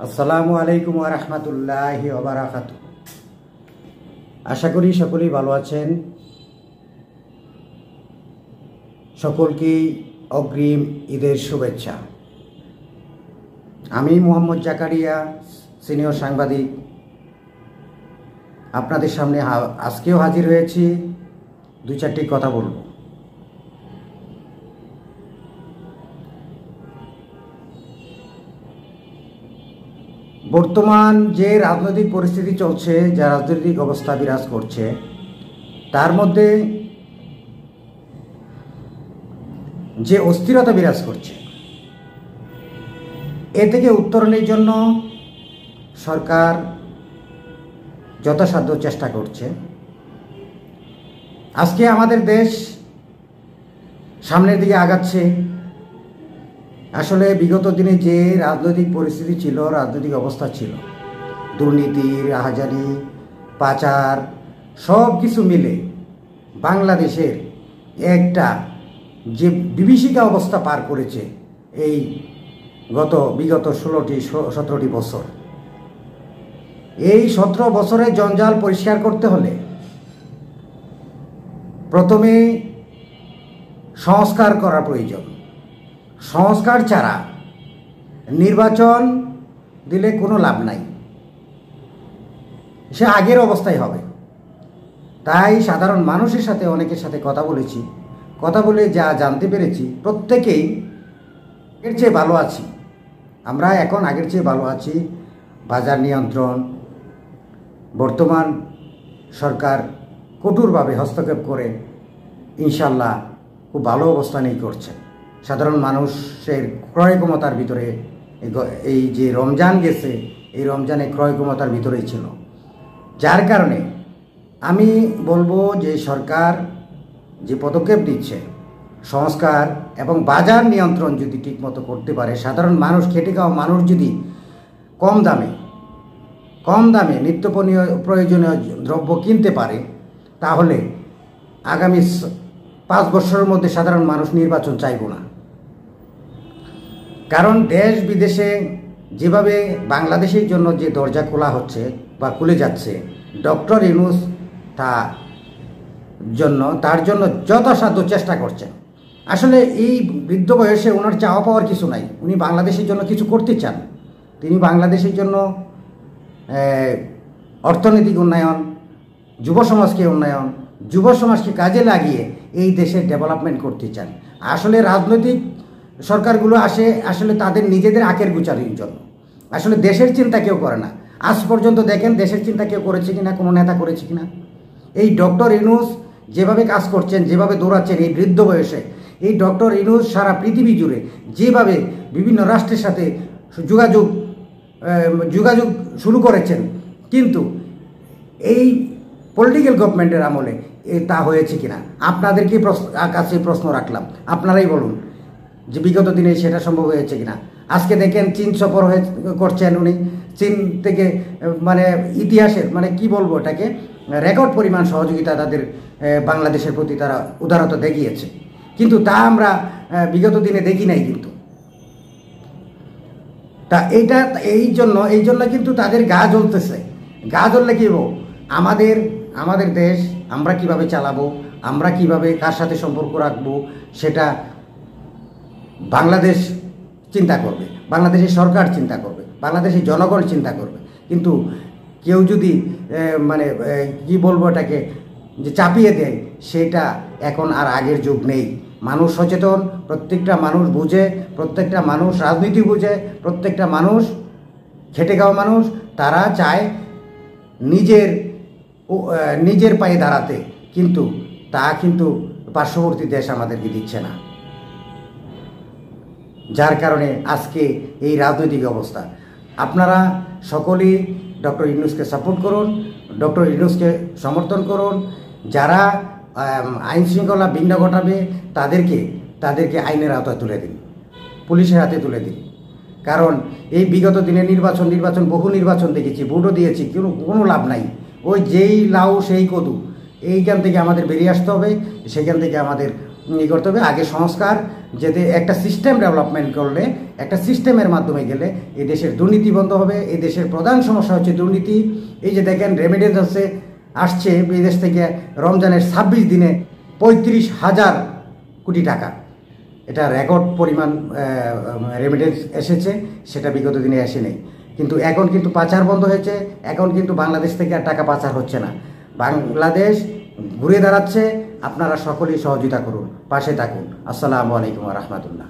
আসসালামু আলাইকুম ওয়া রাহমাতুল্লাহি ওয়া বারাকাতুহু। আশা করি সকলেই ভালো আছেন। সকলকেই অগ্রিম ঈদের শুভেচ্ছা। আমি মোহাম্মদ জাকারিয়া, সিনিয়র সাংবাদিক, আপনাদের সামনে আজকেও হাজির হয়েছি। দুই চারটি কথা বলবো। বর্তমান যে রাজনৈতিক পরিস্থিতি চলছে, যা রাজনৈতিক অবস্থা বিরাজ করছে, তার মধ্যে যে অস্থিরতা বিরাজ করছে, এ থেকে উত্তরণের জন্য সরকার যথাসাধ্য চেষ্টা করছে। আজকে আমাদের দেশ সামনের দিকে আগাচ্ছে। আসলে বিগত দিনে যে রাজনৈতিক পরিস্থিতি ছিল, রাজনৈতিক অবস্থা ছিল, দুর্নীতি, রাহাজানি, পাচার, সব কিছু মিলে বাংলাদেশের একটা যে বিভীষিকা অবস্থা পার করেছে এই বিগত 16-17 বছর। এই 17 বছরের জঞ্জাল পরিষ্কার করতে হলে প্রথমে সংস্কার করা প্রয়োজন। সংস্কার ছাড়া নির্বাচন দিলে কোনো লাভ নাই, সে আগের অবস্থায় হবে। তাই সাধারণ মানুষের সাথে অনেকের সাথে কথা বলে যা জানতে পেরেছি, প্রত্যেকেই আগের চেয়ে ভালো আছি। আমরা এখন আগের চেয়ে ভালো আছি। বাজার নিয়ন্ত্রণ, বর্তমান সরকার কঠোরভাবে হস্তক্ষেপ করে ইনশাল্লাহ খুব ভালো অবস্থানেই করছে। সাধারণ মানুষের ক্রয় ক্ষমতার ভিতরে এই যে রমজান গেছে, এই রমজানে ক্রয় ক্ষমতার ভিতরেই ছিল। যার কারণে আমি বলবো যে সরকার যে পদক্ষেপ নিচ্ছে, সংস্কার এবং বাজার নিয়ন্ত্রণ যদি ঠিকমতো করতে পারে, সাধারণ মানুষ, খেটে খাওয়া মানুষ যদি কম দামে নিত্য প্রয়োজনীয় দ্রব্য কিনতে পারে, তাহলে আগামী 5 বছরের মধ্যে সাধারণ মানুষ নির্বাচন চাইব না। কারণ দেশ বিদেশে যেভাবে বাংলাদেশের জন্য যে দরজা খোলা হচ্ছে বা খুলে যাচ্ছে, ডক্টর ইউনূস তার জন্য যথাসাধ্য চেষ্টা করছেন। আসলে এই বৃদ্ধ বয়সে ওনার চাওয়া পাওয়ার কিছু নাই। উনি বাংলাদেশের জন্য কিছু করতে চান। তিনি বাংলাদেশের জন্য অর্থনৈতিক উন্নয়ন, যুব সমাজকে কাজে লাগিয়ে এই দেশের ডেভেলপমেন্ট করতে চান। আসলে রাজনৈতিক সরকারগুলো আসলে তাদের নিজেদের আখের গুচারির জন্য। আসলে দেশের চিন্তা কেউ করে না। আজ পর্যন্ত দেখেন দেশের চিন্তা কেউ করেছে কিনা, কোনো নেতা করেছে কিনা। এই ডক্টর ইউনূস যেভাবে কাজ করছেন, যেভাবে দৌড়াচ্ছেন এই বৃদ্ধ বয়সে, এই ডক্টর ইউনূস সারা পৃথিবী জুড়ে যেভাবে বিভিন্ন রাষ্ট্রের সাথে যোগাযোগ শুরু করেছেন, কিন্তু এই পলিটিক্যাল গভর্নমেন্টের আমলে তা হয়েছে কিনা আপনাদেরকে কাছে প্রশ্ন রাখলাম। আপনারাই বলুন যে বিগত দিনে সেটা সম্ভব হয়েছে কিনা। আজকে দেখেন চীন সফর করছেন উনি। চীন থেকে ইতিহাসের কি বলবো এটাকে, রেকর্ড পরিমাণ সহযোগিতা তাদের বাংলাদেশের প্রতি তারা উদারতা দেখিয়েছে, কিন্তু তা আমরা বিগত দিনে দেখি নাই। কিন্তু তা এই জন্য কিন্তু তাদের গা জ্বলতেছে। গা জ্বললে কি আমাদের দেশ আমরা কিভাবে চালাবো, আমরা কিভাবে কার সাথে সম্পর্ক রাখবো, সেটা বাংলাদেশ চিন্তা করবে, বাংলাদেশের সরকার চিন্তা করবে, বাংলাদেশের জনগণ চিন্তা করবে। কিন্তু কেউ যদি কি বলবো এটাকে যে চাপিয়ে দেয়, সেটা এখন আর আগের যুগ নেই। মানুষ সচেতন, প্রত্যেকটা মানুষ বুঝে, প্রত্যেকটা মানুষ রাজনীতি বুঝে, প্রত্যেকটা মানুষ খেটে খাওয়া মানুষ, তারা চায় নিজের পায়ে দাঁড়াতে, কিন্তু পার্শ্ববর্তী দেশ আমাদেরকে দিচ্ছে না। যার কারণে আজকে এই রাজনৈতিক অবস্থা। আপনারা সকলেই ডক্টর ইউনূসকে সাপোর্ট করুন, ডক্টর ইউনূসকে সমর্থন করুন। যারা আইন শৃঙ্খলা বিঘ্ন ঘটাবে তাদেরকে আইনের আওতায় তুলে দিন, পুলিশের হাতে তুলে দিন। কারণ এই বিগত দিনে বহু নির্বাচন দেখেছি, ভোটও দিয়েছি, কোনো লাভ নাই। ওই যেই লাউ সেই কদু, এইখান থেকে আমাদের বেরিয়ে আসতে হবে। সেখান থেকে আমাদের করতে হবে। আগে সংস্কার, যেতে একটা সিস্টেম ডেভেলপমেন্ট করলে একটা সিস্টেমের মাধ্যমে গেলে এই দেশের দুর্নীতি বন্ধ হবে। এই দেশের প্রধান সমস্যা হচ্ছে দুর্নীতি। এই যে দেখেন রেমিটেন্স আসছে বিদেশ থেকে রমজানের 26 দিনে 35,000 কোটি টাকা, এটা রেকর্ড পরিমাণ রেমিটেন্স এসেছে, সেটা বিগত দিনে আসে নেই। কিন্তু এখন কিন্তু পাচার বন্ধ হয়েছে, এখন কিন্তু বাংলাদেশ থেকে আর টাকা পাচার হচ্ছে না, বাংলাদেশ ঘুরে দাঁড়াচ্ছে। আপনারা সকলেই সহযোগিতা করুন, পাশে থাকুন। আসসালামু আলাইকুম ওয়া রাহমাতুল্লাহ।